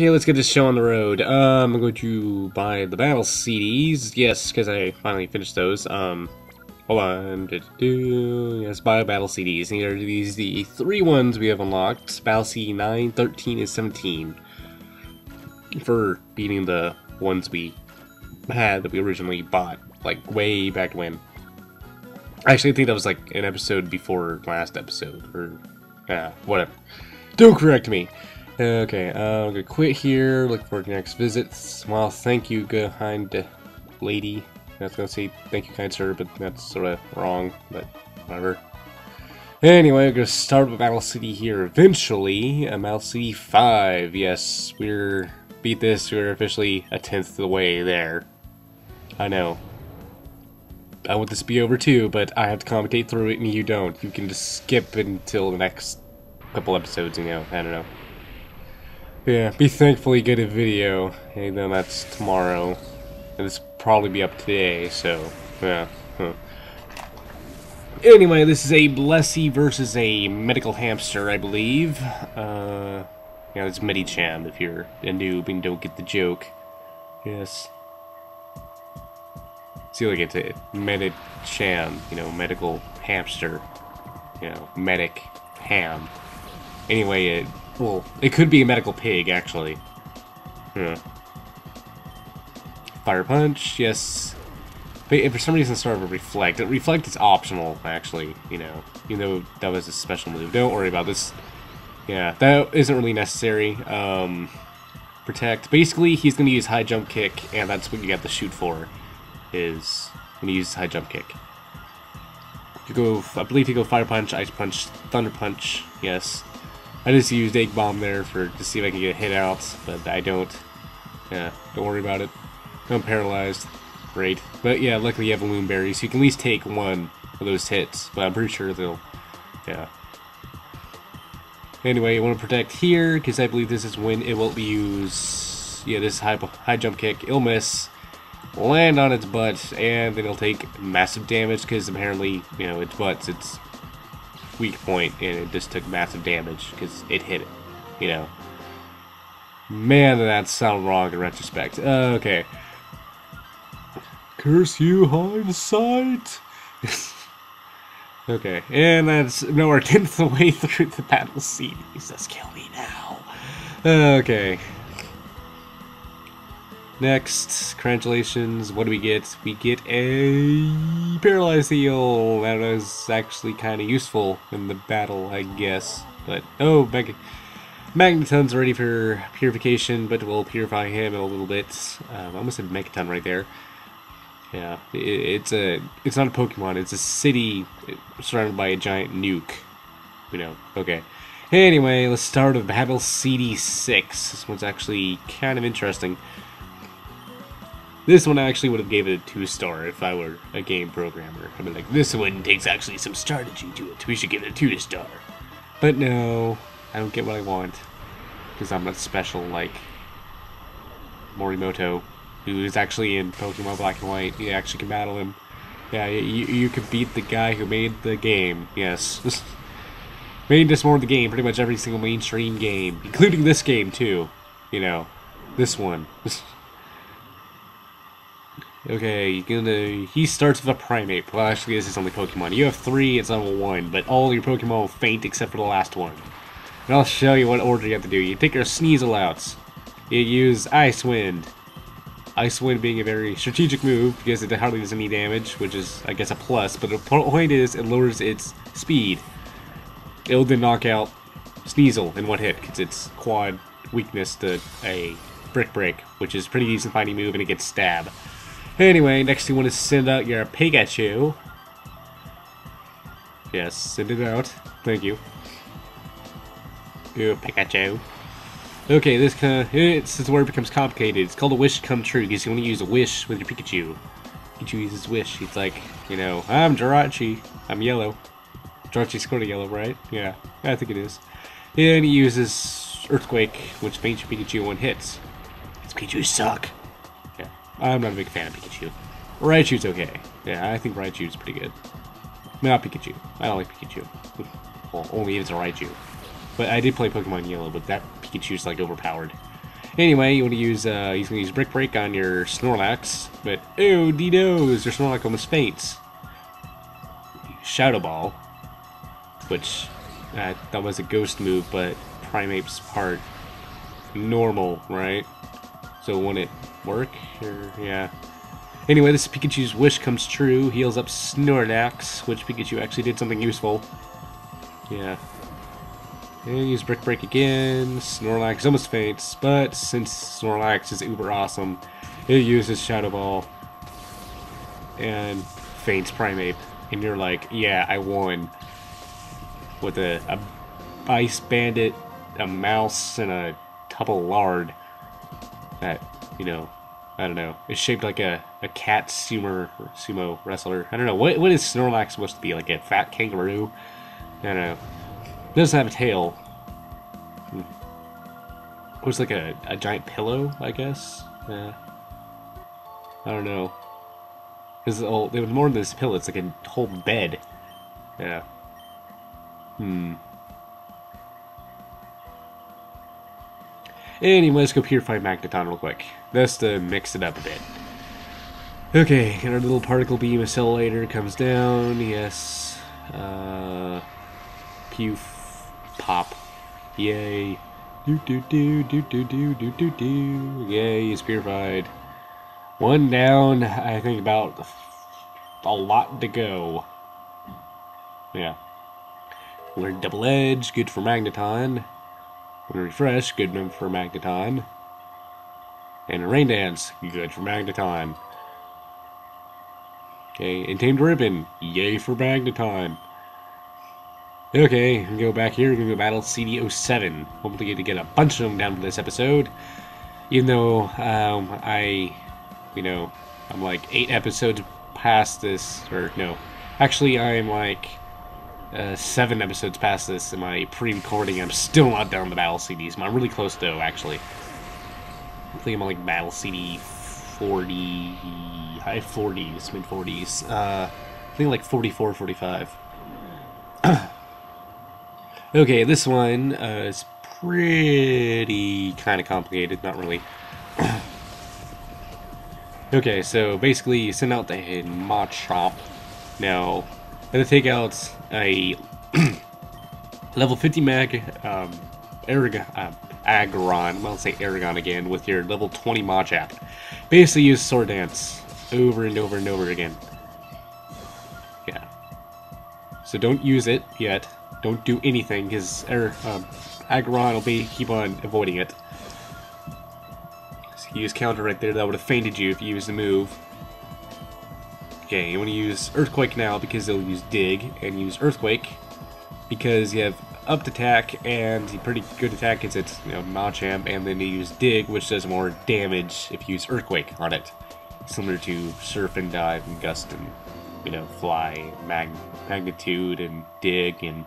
Okay, let's get this show on the road. I'm going to buy the battle CDs. Yes, because I finally finished those. Hold on. Yes, buy battle CDs. These are the three ones we have unlocked. Battle CD 9, 13, and 17. For beating the ones we had that we originally bought, like, way back when. Actually, I think that was, like, an episode before last episode, or, whatever. Don't correct me! Okay, I'm gonna quit here, look for the next visits. Well, thank you, kind lady. I was gonna say thank you, kind sir, but that's sort of wrong, but whatever. Anyway, we're gonna start with Battle City here eventually. Battle City 5, yes, we're officially a tenth of the way there. I know. I want this to be over too, but I have to commentate through it and you don't. You can just skip until the next couple episodes, you know, I don't know. Yeah, be thankful you get a video, and then that's tomorrow, and it's probably be up today, so, yeah. Anyway, this is a Blessy versus a medical hamster, I believe. Yeah, it's Medichan if you're a noob and don't get the joke. Yes. See, like it's a Medichan, you know, medical hamster. You know, medic ham. Anyway, well, it could be a medical pig, actually. Yeah. Fire punch, yes. But for some reason, it's sort of a reflect. Reflect is optional, actually, you know. Even though that was a special move. Don't worry about this. Yeah, that isn't really necessary. Protect. Basically, he's going to use high jump kick, and that's what you got to shoot for. Is when you use high jump kick. You go, I believe you go fire punch, ice punch, thunder punch, yes. I just used egg bomb there to see if I can get a hit out, but I don't. Yeah, don't worry about it. I'm paralyzed. Great. But yeah, luckily you have a Loonberry, so you can at least take one of those hits, but I'm pretty sure they'll. Yeah. Anyway, you want to protect here, because I believe this is when it will use. Yeah, this high jump kick. It'll miss. Land on its butt, and then it'll take massive damage, because apparently, you know, its butt's its weak point, and it just took massive damage because it hit it, you know. Man, that sounded wrong in retrospect. Okay. Curse you, hindsight! Okay, and that's nowhere 10th the way through the battle scene. He says, kill me now. Okay. Next, congratulations, what do we get? We get a paralyzed eel. That was actually kind of useful in the battle, I guess. But, oh, Magneton's ready for purification, but we'll purify him in a little bit. I almost said Megaton right there. Yeah, it's not a Pokemon, it's a city surrounded by a giant nuke. You know, okay. Anyway, let's start with Battle CD6. This one's actually kind of interesting. This one I actually would have gave it a 2-star if I were a game programmer. I'd be like, this one takes actually some strategy to it. We should give it a 2-star. But no, I don't get what I want. Because I'm not special like Morimoto, who is actually in Pokemon Black and White. You actually can battle him. Yeah, you could beat the guy who made the game. Yes. Made this more of the game, pretty much every single mainstream game. Including this game, too. You know, this one. Okay, he starts with a Primate. Well, actually, this is only Pokemon. You have 3, it's level 1, but all your Pokemon will faint except for the last one. And I'll show you what order you have to do. You take your Sneasel out. You use Ice Wind. Ice Wind being a very strategic move because it hardly does any damage, which is, I guess, a plus. But the point is, it lowers its speed. It'll then knock out Sneasel in one hit because it's quad weakness to a Brick Break, which is a pretty decent fighting move, and it gets Stab. Anyway, next you want to send out your Pikachu. Yes, send it out. Thank you. Your Pikachu. Okay, this is where it becomes complicated. It's called a wish come true because you want to use a wish with your Pikachu. Pikachu uses wish. He's like, you know, I'm Jirachi. I'm yellow. Jirachi's sort of yellow, right? Yeah, I think it is. And he uses Earthquake, which faints your Pikachu one hits. Because Pikachu suck. Yeah, I'm not a big fan of Pikachu. Raichu's okay. Yeah, I think Raichu's pretty good. Not Pikachu. I don't like Pikachu. Well, only if it's a Raichu. But I did play Pokemon Yellow, but that Pikachu's like overpowered. Anyway, you want to use he's gonna use Brick Break on your Snorlax, but oh D-Do's, your Snorlax almost faints. Shadow Ball, which that was a ghost move, but Primeape's part normal, right? So won't it work? Or, yeah. Anyway, this Pikachu's wish comes true. Heals up Snorlax, which Pikachu actually did something useful. Yeah. And use Brick Break again. Snorlax almost faints, but since Snorlax is uber awesome, it uses Shadow Ball and faints Primeape. And you're like, yeah, I won. With a Ice Bandit, a mouse, and a couple lard. That, you know, I don't know. It's shaped like a cat sumo wrestler. I don't know. What is Snorlax supposed to be? Like a fat kangaroo? I don't know. It doesn't have a tail. It was like a giant pillow, I guess. Yeah. I don't know. Because it was more than this pillow. It's like a whole bed. Yeah. Anyway, let's go purify Magneton real quick. Just to mix it up a bit. Okay, and our little particle beam accelerator comes down. Yes. Poof. Pop. Yay. Do do do do do do do do do. Yay, it's purified. One down. I think about a lot to go. Yeah. Learn Double Edge, good for Magneton. Learn Refresh, good for Magneton. And Rain Dance, good for Magneton. Okay, and Tamed Ribbon, yay for Magneton. Okay, we can go back here, we're going to go battle CD07. Hopefully get a bunch of them down for this episode. Even though, I'm like 8 episodes past this, or no. Actually, I'm like 7 episodes past this in my pre-recording. I'm still not done the battle CDs. I'm really close though, actually. I think I'm on like battle CD 40, high 40s, mid 40s. I think like 44, 45. Okay, this one is pretty kind of complicated, not really. Okay, so basically you send out the Machop. Now, I'm going to take out a level 50 mag Aggron, I'm going to say Aragon again, with your level 20 Machop. Basically use Sword Dance over and over and over again. Yeah. So don't use it yet. Don't do anything, because Aggron will keep on avoiding it. So use counter right there, that would have fainted you if you used the move. Okay, you want to use Earthquake now because they'll use Dig, and use Earthquake because you have upped attack and pretty good attack because it's Machamp, and then you use Dig, which does more damage if you use Earthquake on it, similar to Surf and Dive and Gust and Fly, Magnitude and Dig and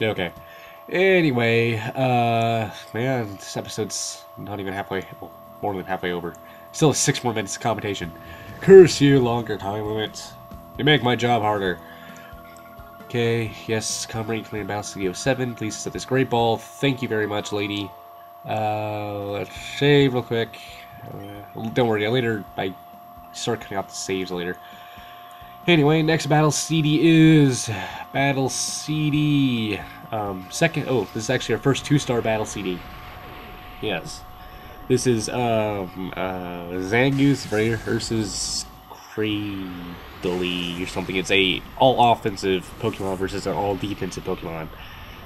okay. Anyway, man, this episode's not even halfway, well, more than halfway over. Still 6 more minutes of competition. Curse you, longer time limits. You make my job harder. Okay, yes, come rank clean battle studio 7. Please set this great ball. Thank you very much, lady. Let's save real quick. Don't worry, I start cutting out the saves later. Anyway, next battle CD is battle CD second. Oh, this is actually our first 2-star battle CD. Yes. This is Zangoose versus Cradily or something. It's a all-offensive Pokemon versus an all-defensive Pokemon.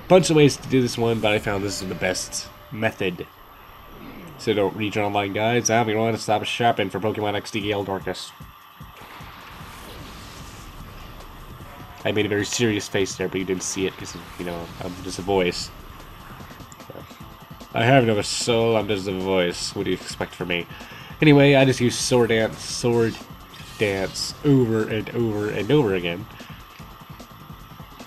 Bunch of ways to do this one, but I found this is the best method. So don't read your online guides. I'm going to stop shopping for Pokemon XD Gale Darkness. I made a very serious face there, but you didn't see it because, I'm just a voice. I have no soul, I'm just a voice. What do you expect from me? Anyway, I just use Sword Dance over and over and over again.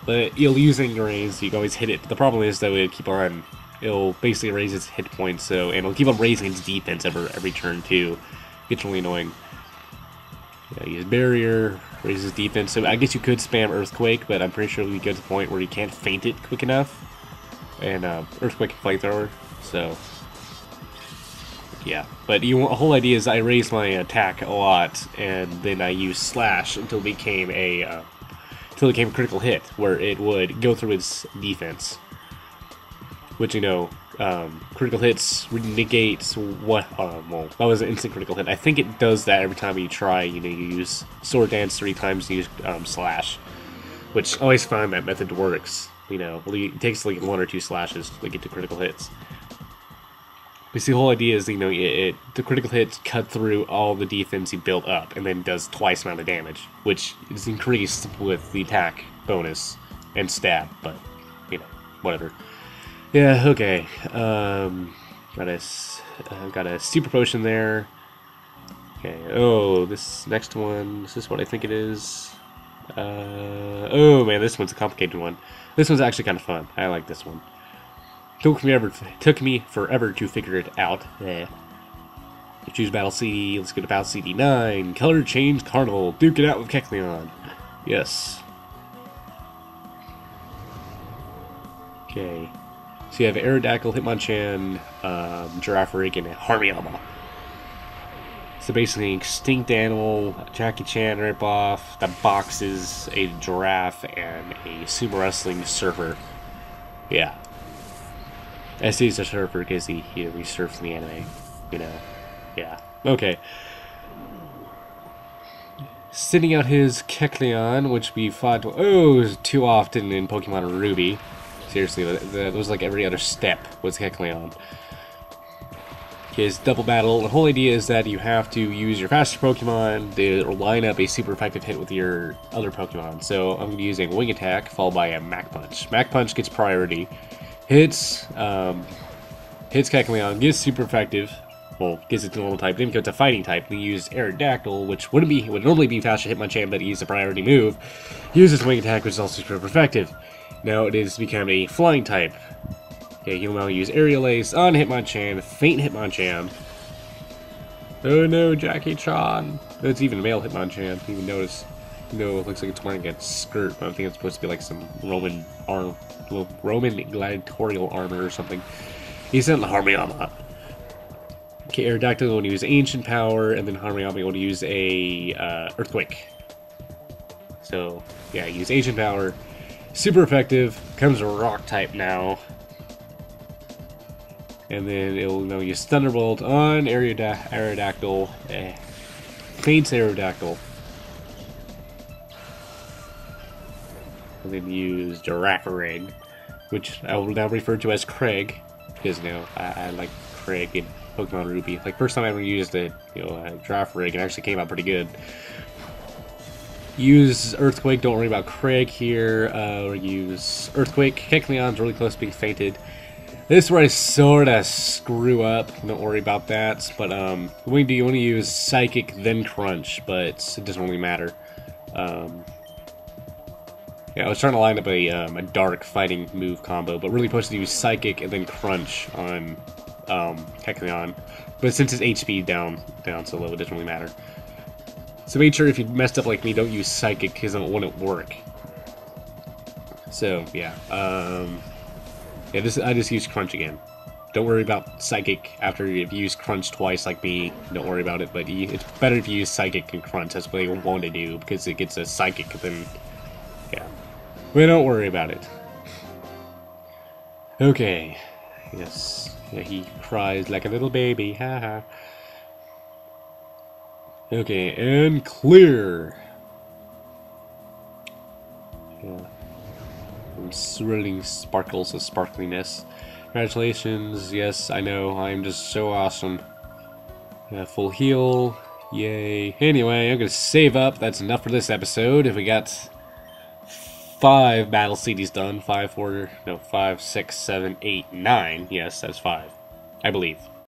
But you'll use Raise, so you can always hit it. The problem is, though, it'll basically raise its hit points, and it'll keep on raising its defense every turn, too. It's really annoying. Yeah, use Barrier, raises defense, so I guess you could spam Earthquake, but I'm pretty sure we get to the point where you can't feint it quick enough. and Earthquake Flamethrower. So yeah, but the whole idea is I raised my attack a lot, and then I used Slash until it became a critical hit, where it would go through its defense. Which, you know, critical hits negate what, well, that was an instant critical hit. I think it does that every time you try, you know, you use Sword Dance 3 times, you use Slash. Which, I always find that method works, you know, it takes like 1 or 2 slashes to get to critical hits. Because the whole idea is, you know, the critical hits cut through all the defense you built up, and then does twice the amount of damage, which is increased with the attack bonus and stab, but, you know, whatever. Yeah, okay. Got a super potion there. Okay. Oh, this next one. Is this what I think it is? Oh man, this one's a complicated one. This one's actually kind of fun. I like this one. Took me forever to figure it out. Choose battle CD. Let's go to battle CD 9. Color change Carnival. Duke it out with Kecleon. Yes. Okay. So you have Aerodactyl, Hitmonchan, Girafarig, and Harmiyama. So basically, extinct animal, Jackie Chan ripoff, that boxes a giraffe and a sumo wrestling surfer. Yeah. I say he's a surfer because he surfs in the anime. You know. Yeah. Okay. Sending out his Kecleon, which we fought too often in Pokemon Ruby. Seriously, that was like every other step was Kecleon. His double battle. The whole idea is that you have to use your faster Pokemon to line up a super effective hit with your other Pokemon. So I'm going to use a Wing Attack followed by a Mach Punch. Mach Punch gets priority. Hits Kecleon, gets super effective. Well, gets it to normal type. Then goes to fighting type. Then use Aerodactyl, which would normally be faster Hitmonchan, but he's a priority move. Uses Wing Attack, which is also super effective. Now it is become a flying type. Okay, he'll now use Aerial Ace on Hitmonchan, Faint Hitmonchan. Oh no, Jackie Chan. It's even a male Hitmonchan. You even notice. You know, it looks like it's wearing a skirt, but I think it's supposed to be like some Roman gladiatorial armor or something. He's in Harmiyama. Okay, Aerodactyl will use Ancient Power, and then Harmiyama will use a Earthquake. So, yeah, use Ancient Power. Super effective. Becomes a Rock type now. And then it will now use Thunderbolt on Aerodactyl. Faints Aerodactyl. And then use Girafarig, which I will now refer to as Craig, because you know I like Craig in Pokemon Ruby. Like first time I ever used it, Girafarig, it actually came out pretty good. Use Earthquake. Don't worry about Craig here. Or use Earthquake. Kecleon's really close to being fainted. This is where I sort of screw up. Don't worry about that. But you want to use Psychic then Crunch, but it doesn't really matter. Yeah, I was trying to line up a dark fighting move combo, but really supposed to use Psychic and then Crunch on Kecleon. But since his HP down so low, it doesn't really matter. So make sure if you messed up like me, don't use Psychic because it wouldn't work. So yeah, yeah. I just used Crunch again. Don't worry about Psychic after if you use Crunch twice like me. Don't worry about it. But it's better if you use Psychic and Crunch. That's what you want to do because it gets a Psychic. Then yeah, but don't worry about it. Okay. Yes. Yeah, he cries like a little baby. Haha. Okay, and clear. Yeah. Swirling sparkles of sparkliness. Congratulations. Yes, I know. I'm just so awesome. Yeah, full heal. Yay. Anyway, I'm gonna save up. That's enough for this episode. If we got 5 battle CDs done, 5, 6, 7, 8, 9. Yes, that's 5. I believe.